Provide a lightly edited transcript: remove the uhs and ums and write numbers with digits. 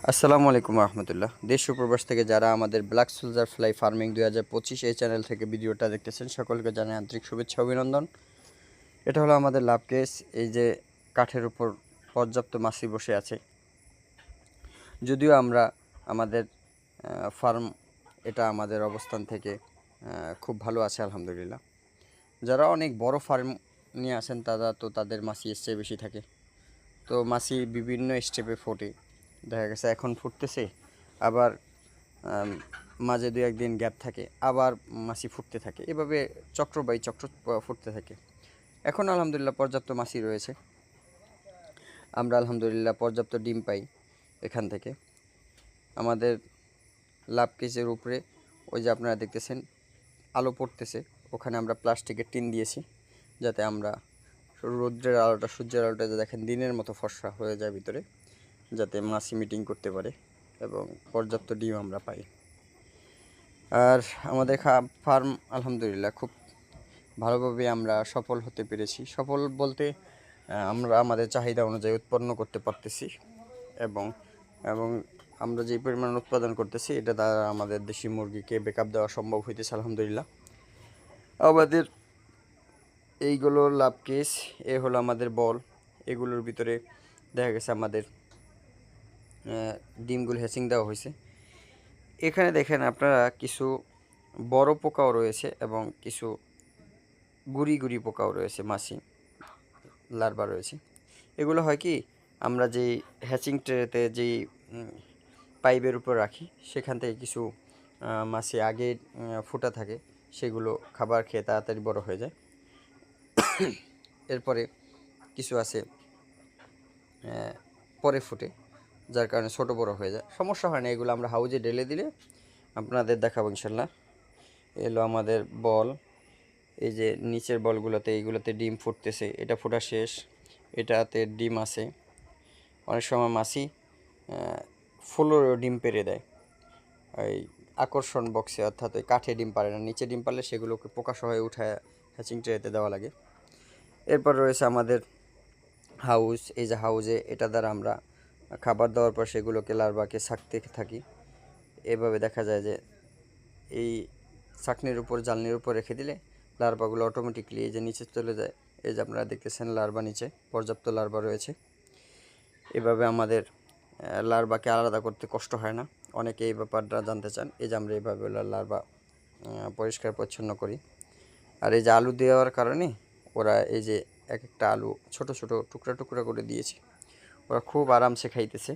আসসালামু আলাইকুম রহমতুল্লাহ। দেশ ও প্রবাস থেকে যারা আমাদের ব্ল্যাক সোলজার ফ্লাই ফার্মিং 2025 এই চ্যানেল থেকে ভিডিওটা দেখতেছেন, সকলকে জানাই আন্তরিক শুভেচ্ছা অভিনন্দন। এটা হলো আমাদের লাভ কেস। এই যে কাঠের উপর পর্যাপ্ত মাছি বসে আছে। যদিও আমরা আমাদের ফার্ম এটা আমাদের অবস্থান থেকে খুব ভালো আছে আলহামদুলিল্লাহ। যারা অনেক বড় ফার্ম নিয়ে আসেন তারা তো তাদের মাছি এর চেয়ে বেশি থাকে। তো মাছি বিভিন্ন স্টেপে ফোটে, দেখা গেছে এখন ফুটতেছে, আবার মাঝে দু একদিন গ্যাপ থাকে, আবার মাছি ফুটতে থাকে, এভাবে চক্র বাই চক্র ফুটতে থাকে। এখন আলহামদুলিল্লাহ পর্যাপ্ত মাছি রয়েছে, আমরা আলহামদুলিল্লাহ পর্যাপ্ত ডিম পাই এখান থেকে। আমাদের লাভ কেসের উপরে ওই যে আপনারা দেখতেছেন আলো পড়তেছে, ওখানে আমরা প্লাস্টিকের টিন দিয়েছি যাতে আমরা রৌদ্রের আলোটা, সূর্যের আলোটা দেখেন দিনের মতো ফর্সা হয়ে যায় ভিতরে, যাতে মাছি মিটিং করতে পারে এবং পর্যাপ্ত ডিম আমরা পাই। আর আমাদের ফার্ম আলহামদুলিল্লাহ খুব ভালোভাবে আমরা সফল হতে পেরেছি। সফল বলতে আমরা আমাদের চাহিদা অনুযায়ী উৎপন্ন করতে পারতেছি এবং এবং আমরা যে পরিমাণ উৎপাদন করতেছি এটা দ্বারা আমাদের দেশি মুরগিকে ব্যাকআপ দেওয়া সম্ভব হইতেছে আলহামদুলিল্লাহ। আমাদের এইগুলো লাভ কেস, এ হলো আমাদের বল। এগুলোর ভিতরে দেখা গেছে আমাদের ডিমগুলো হ্যাচিং দেওয়া হয়েছে। এখানে দেখেন আপনারা কিছু বড় পোকাও রয়েছে এবং কিছু গুড়ি গুড়ি পোকাও রয়েছে, মাছি লার্ভা রয়েছে। এগুলো হয় কি, আমরা যেই হ্যাচিং ট্রেতে যেই পাইপের উপর রাখি সেখান থেকে কিছু মাছি আগে ফুটা থাকে, সেগুলো খাবার খেয়ে তাড়াতাড়ি বড় হয়ে যায়। এরপরে কিছু আছে পরে ফুটে, যার কারণে ছোট বড় হয়ে যায়, সমস্যা হয় না। এগুলো আমরা হাউজে ঢেলে দিলে আপনাদের দেখাবো ইনশাল্লাহ। এলো আমাদের বল। এই যে নিচের বলগুলোতে, এইগুলোতে ডিম ফুটতেছে, এটা ফোটা শেষ, এটাতে ডিম আছে। অনেক সময় মাছি ফুলেরও ডিম পেড়ে দেয় এই আকর্ষণ বক্সে, অর্থাৎ ওই কাঠে ডিম পারে না, নিচে ডিম পারলে সেগুলোকে পোকাসহ উঠায় হ্যাচিং ট্রেতে দেওয়া লাগে। এরপর রয়েছে আমাদের হাউস। এই যে হাউজে, এটা দ্বারা আমরা খাবার দেওয়ার পর সেগুলোকে লার্ভাকে ছাকতে থাকি। এভাবে দেখা যায় যে এই ছাকনির উপর, জালনির উপর রেখে দিলে লার্ভাগুলো অটোমেটিকলি এই যে নিচে চলে যায়। এই যে আপনারা দেখতেছেন লার্ভা নিচে পর্যাপ্ত লার্ভা রয়েছে। এভাবে আমাদের লার্ভাকে আলাদা করতে কষ্ট হয় না। অনেকে এই ব্যাপারটা জানতে চান। এই যে আমরা এইভাবে লার্ভা পরিষ্কার পরিচ্ছন্ন করি। আর এই যে আলু দেওয়ার কারণে ওরা এই যে এক একটা আলু ছোট ছোট টুকরা টুকরা করে দিয়েছি, ওরা খুব আরামসে খাইতেছে।